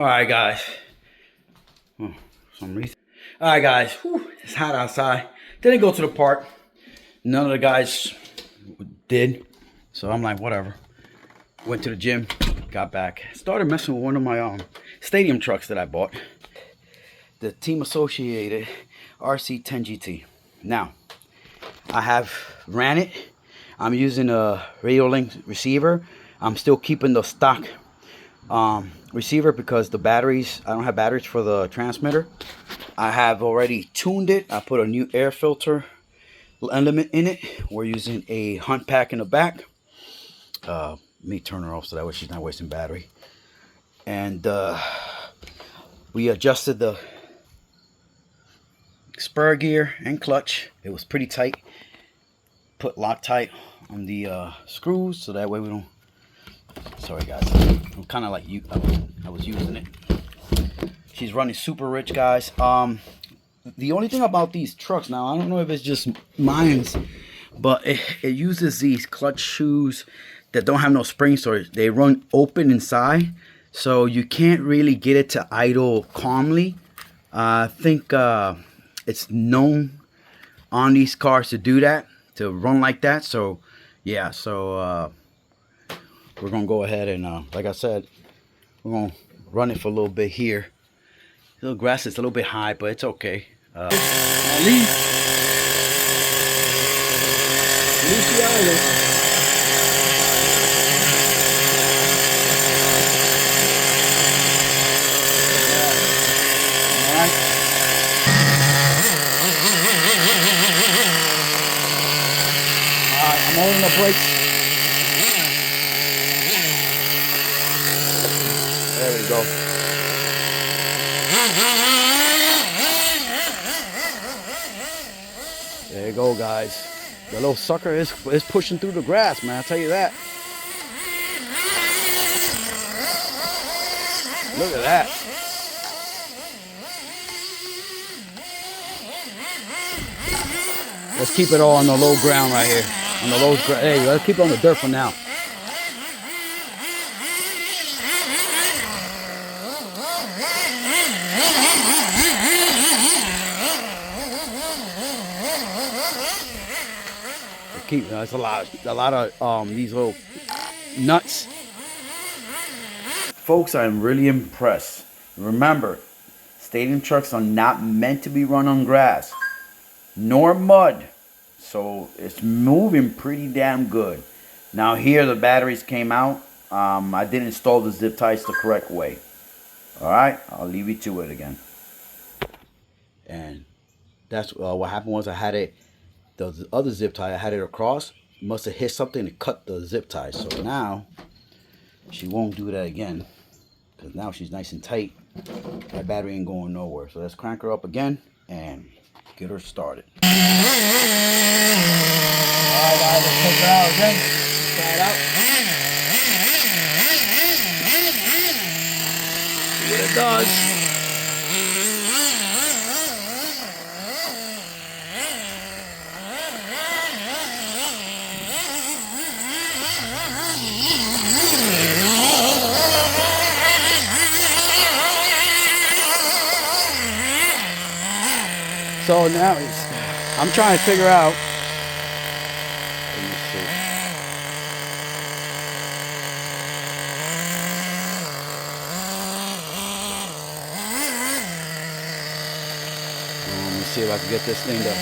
Alright guys. Oh, some reason. Alright guys. Whew, it's hot outside. Didn't go to the park. None of the guys did. So I'm like, whatever. Went to the gym. Got back. Started messing with one of my stadium trucks that I bought. The Team Associated RC10GT. Now, I have ran it. I'm using a radio link receiver. I'm still keeping the stock receiver because the batteries, I don't have batteries for the transmitter. I have already tuned it. I put a new air filter element in it. We're using a hunt pack in the back. Let me turn her off so that way she's not wasting battery. And we adjusted the spur gear and clutch. It was pretty tight. Put Loctite on the screws so that way we don't. Sorry guys, I'm kind of like you. I was using it. She's running super rich, guys. The only thing about these trucks now, I don't know if it's just mine's, but it uses these clutch shoes that don't have no springs, so they run open inside, so you can't really get it to idle calmly. I think it's known on these cars to do that, to run like that. So yeah, so we're gonna go ahead and like I said, we're gonna run it for a little bit here. The grass is a little bit high, but it's okay. At least the island. Alright, I'm holding the brakes. There we go. There you go, guys. The little sucker is pushing through the grass, man. I'll tell you that. Look at that. Let's keep it all on the low ground right here. On the low ground. Hey, let's keep it on the dirt for now. It's a lot of these little nuts. Folks, I'm really impressed. Remember, stadium trucks are not meant to be run on grass nor mud, so it's moving pretty damn good. Now here the batteries came out. I didn't install the zip ties the correct way. All right, I'll leave you to it again. And that's what happened was I had it. The other zip tie, I had it across, must have hit something to cut the zip tie. So now she won't do that again, because now she's nice and tight. That battery ain't going nowhere. So let's crank her up again and get her started. All right, guys, let's take her out again. Try it out. See what it does. So now I'm trying to figure out. Let me see. Let me see if I can get this thing to.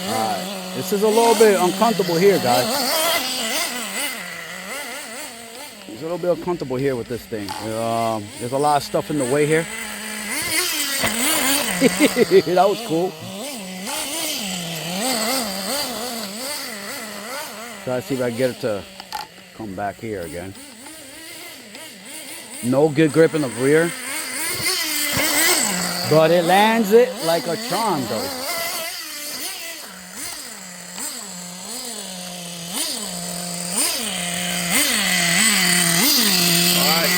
Alright, this is a little bit uncomfortable here, guys. It's a little bit uncomfortable here with this thing. There's a lot of stuff in the way here. That was cool. Try to see if I can get it to come back here again. No good grip in the rear, but it lands it like a charm, though. All right.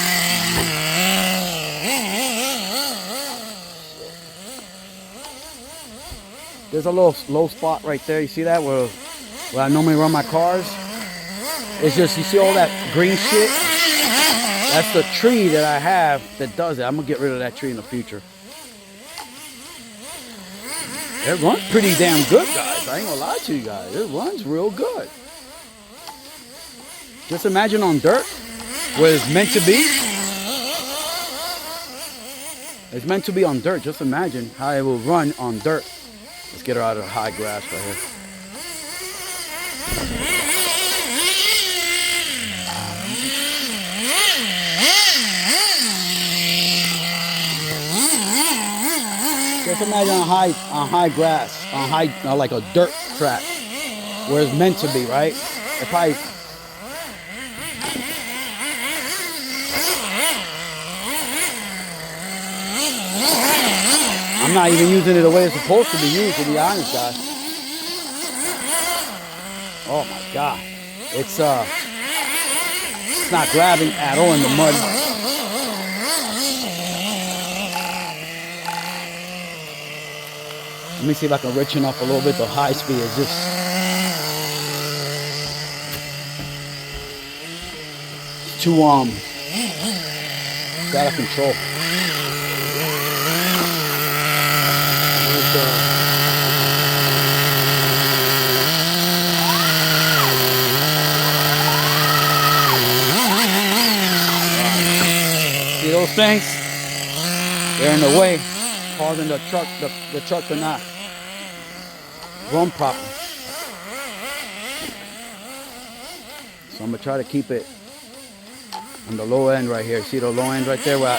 There's a little low spot right there. You see that where I normally run my cars? It's just, you see all that green shit? That's the tree that I have that does it. I'm gonna get rid of that tree in the future. It runs pretty damn good, guys. I ain't gonna lie to you guys. It runs real good. Just imagine on dirt where it's meant to be. It's meant to be on dirt. Just imagine how it will run on dirt. Let's get her out of the high grass right here. Just imagine on high grass, on high, like a dirt track, where it's meant to be, right? It probably. I'm not even using it the way it's supposed to be used, to be honest, guys. Oh my God, it's not grabbing at all in the mud. Let me see if I can richen up a little bit. The high speed is just too out of control. See those things? They're in the way, causing the truck to not run properly. So I'm gonna try to keep it on the low end right here. See the low end right there? Where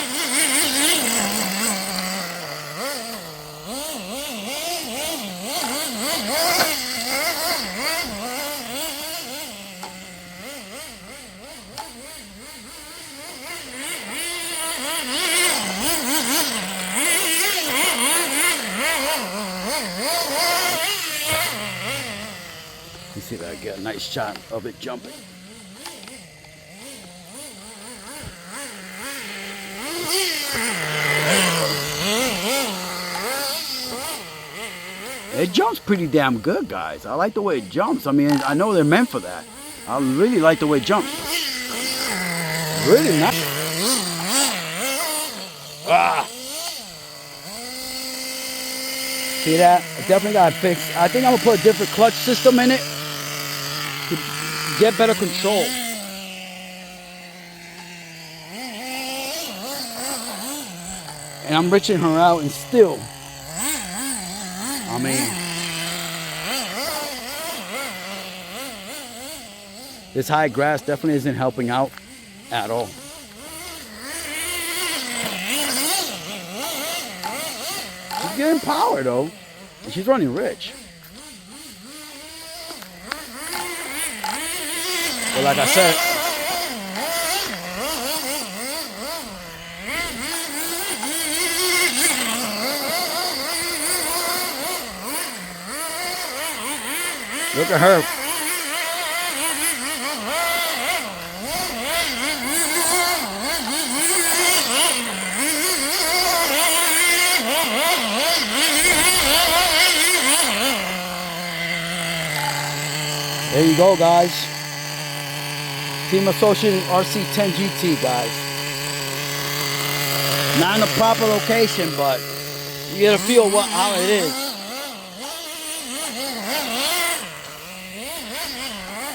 you see that I get a nice shot of it jumping. It jumps pretty damn good, guys. I like the way it jumps. I mean, I know they're meant for that. I really like the way it jumps. Really nice. Ah. See that? I definitely got to fix. I think I'm going to put a different clutch system in it to get better control. And I'm reaching her out and still, I mean, this high grass definitely isn't helping out at all. She's getting power though, and she's running rich. But like I said, look at her. There you go, guys. Team Associated RC10GT, guys. Not in the proper location, but you get a feel how it is.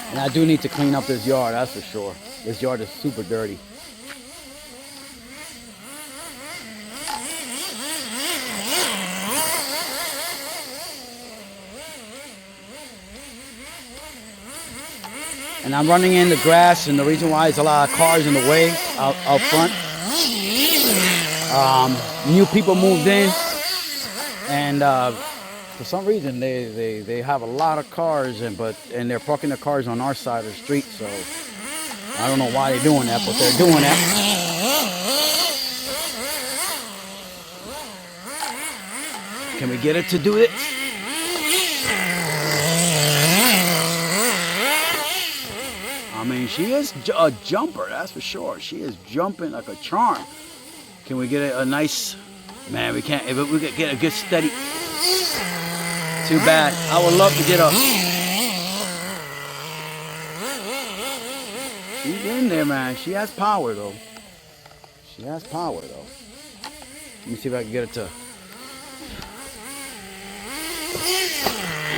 And I do need to clean up this yard, that's for sure. This yard is super dirty. And I'm running in the grass, and the reason why is a lot of cars in the way out front. New people moved in, and for some reason they have a lot of cars, and they're parking their cars on our side of the street. So I don't know why they're doing that, but they're doing that. Can we get it to do it? I mean, she is a jumper, that's for sure. She is jumping like a charm. Can we get a nice, man, we can't, if we could get a good steady, Too bad. I would love to get a... She's in there, man. She has power, though. She has power, though. Let me see if I can get it to...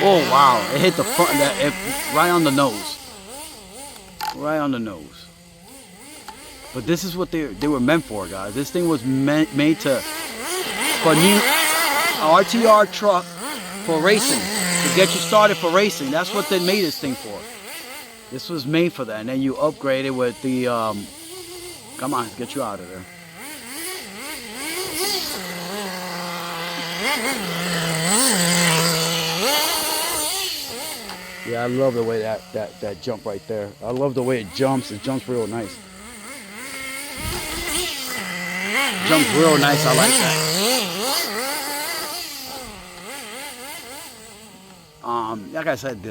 Oh, wow. It hit the front, right on the nose. Right on the nose. But this is what they were meant for, guys. This thing was made to... For new RTR truck for racing. To get you started for racing. That's what they made this thing for. This was made for that. And then you upgrade it with the... come on, get you out of there. Yeah, I love the way that jump right there. I love the way it jumps. It jumps real nice. Jumps real nice. I like that. Like I said,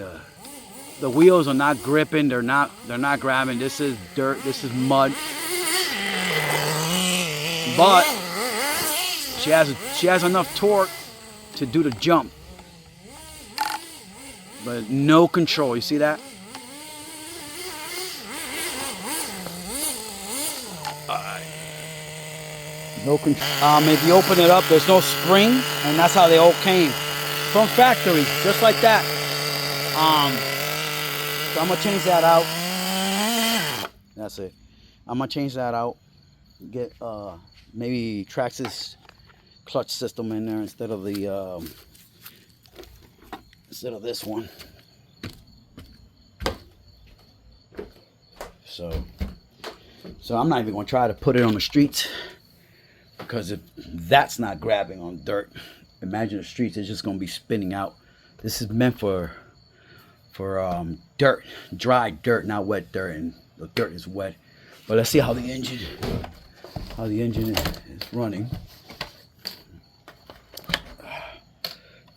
the wheels are not gripping. They're not grabbing. This is dirt. This is mud. But she has enough torque to do the jump. But no control. You see that? No control. If you open it up, there's no spring, and that's how they all came from factory, just like that. So I'm gonna change that out. That's it. I'm gonna change that out. Get maybe Traxxas clutch system in there instead of the instead of this one. So I'm not even gonna try to put it on the streets, because if that's not grabbing on dirt, imagine the streets. It's just gonna be spinning out. This is meant for dirt, dry dirt, not wet dirt, and the dirt is wet. But let's see how the engine is running.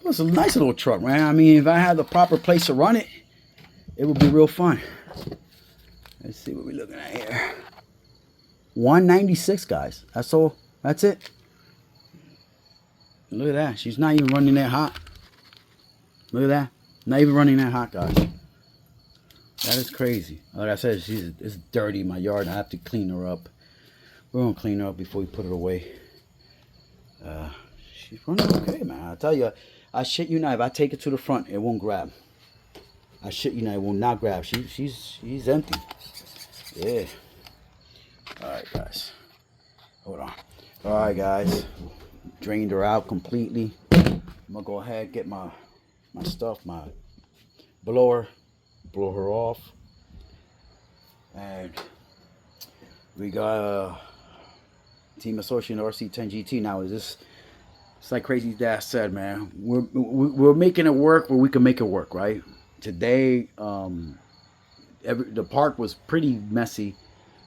It's a nice little truck, man. I mean, if I had the proper place to run it, it would be real fun. Let's see what we're looking at here. 196, guys. That's all. That's it. Look at that. She's not even running that hot. Look at that. Not even running that hot, guys. That is crazy. Like I said, it's dirty in my yard. I have to clean her up. We're gonna clean her up before we put her away. She's running okay, man. I tell you, I shit you not. If I take it to the front, it won't grab. I shit you not. It will not grab. She's empty. Yeah. All right, guys. Hold on. All right, guys. Drained her out completely. I'm gonna go ahead, get my stuff, my blower, blow her off. And we got Team Association RC10GT. Now, it's like Crazy Dad said, man. We're making it work where we can make it work, right? Today, the park was pretty messy.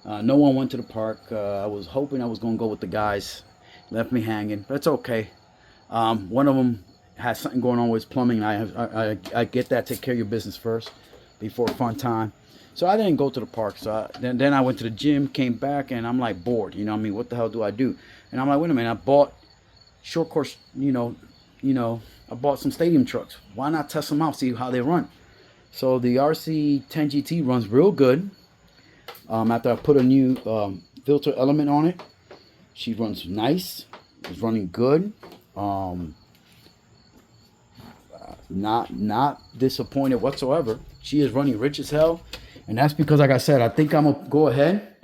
No one went to the park. I was hoping I was going to go with the guys. Left me hanging. But it's okay. One of them has something going on with his plumbing. I get that. Take care of your business first before fun time. So I didn't go to the park. So then I went to the gym, came back, and I'm like bored. You know what I mean? What the hell do I do? And I'm like, wait a minute. I bought short course, I bought some stadium trucks. Why not test them out, see how they run? So the RC10GT runs real good. After I put a new filter element on it, she runs nice. It's running good. Not disappointed whatsoever. She is running rich as hell, and that's because, like I said, I think I'm gonna go ahead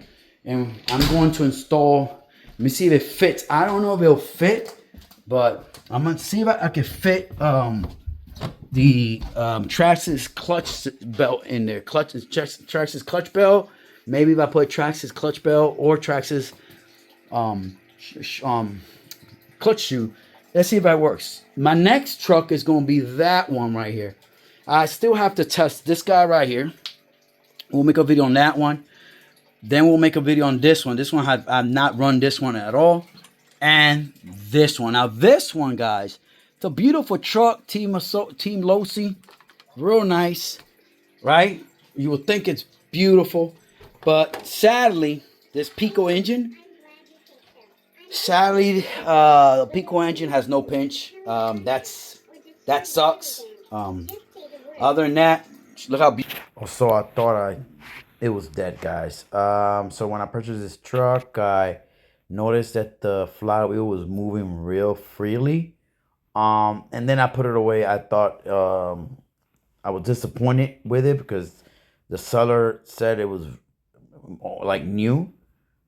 and I'm going to install. Let me see if it fits. I don't know if it'll fit, but I'm gonna see if I can fit the Traxxas clutch belt in there. Traxxas clutch belt. Maybe if I put Traxxas clutch belt or Traxxas clutch shoe. Let's see if that works. My next truck is going to be that one right here. I still have to test this guy right here. We'll make a video on that one. Then we'll make a video on this one. This one, I've not run this one at all. And this one. Now this one, guys, it's a beautiful truck. Team Losi. Real nice. Right? You would think it's beautiful. But sadly, this Pico engine, the Pico engine has no pinch. That's that sucks. Other than that, look how beautiful. So I thought it was dead, guys. So when I purchased this truck, I noticed that the flywheel was moving real freely. And then I put it away. I thought I was disappointed with it because the seller said it was like new,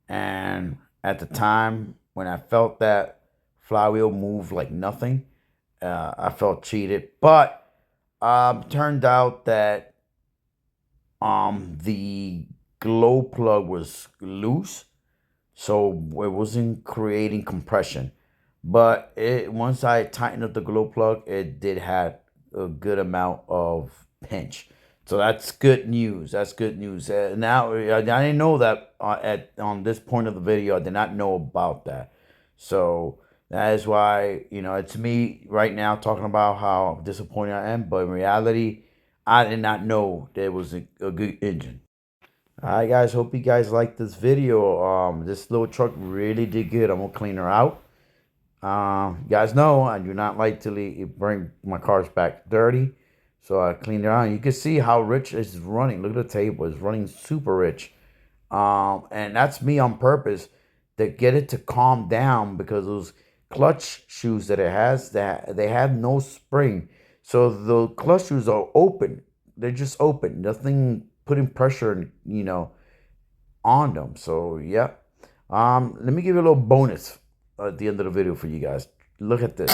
and at the time when I felt that flywheel move like nothing, I felt cheated. But turned out that the glow plug was loose, so it wasn't creating compression. But once I tightened up the glow plug, it did have a good amount of pinch. So that's good news. That's good news. Now I didn't know that on this point of the video. I did not know about that. So that is why, it's me right now talking about how disappointed I am. But in reality, I did not know there was a good engine. Alright guys, hope you guys liked this video. This little truck really did good. I'm gonna clean her out. You guys know I do not like to bring my cars back dirty, so I cleaned it out. You can see how rich it's running. Look at the table; it's running super rich. And that's me on purpose to get it to calm down, because those clutch shoes that it has, that they have no spring, so the clutch shoes are open. They're just open. Nothing putting pressure, on them. So yeah. Let me give you a little bonus at the end of the video for you guys. Look at this.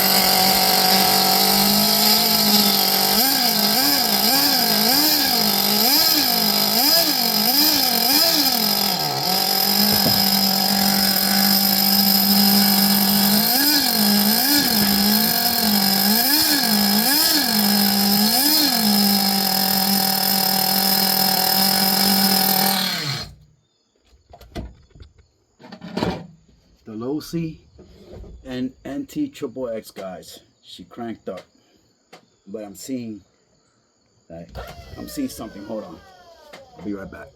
The low C and NT Triple X, guys. She cranked up, but I'm seeing something. Hold on, I'll be right back.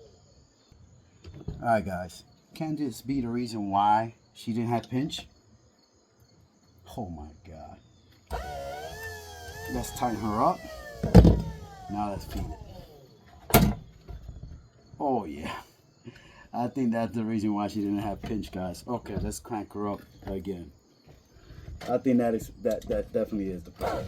All right, guys. Can this be the reason why she didn't have pinch? Oh my God. Let's tighten her up. Now let's feed it. Oh yeah. I think that's the reason why she didn't have pinch, guys. Okay, let's crank her up again. I think that definitely is the problem.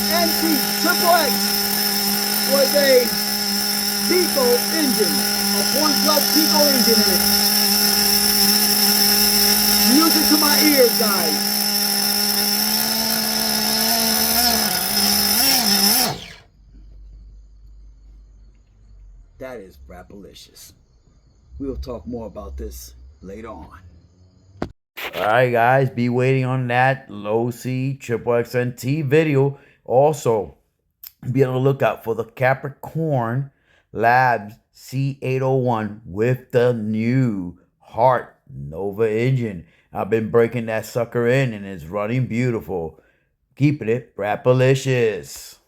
NT Triple X was a Pico engine, a 112 Pico engine in it. Music to my ears, guys. That is rapalicious. We'll talk more about this later on. Alright guys, be waiting on that low C Triple XNT video. Also, be on the lookout for the Capricorn Labs C801 with the new Heart Nova engine. I've been breaking that sucker in and it's running beautiful. Keeping it rapalicious.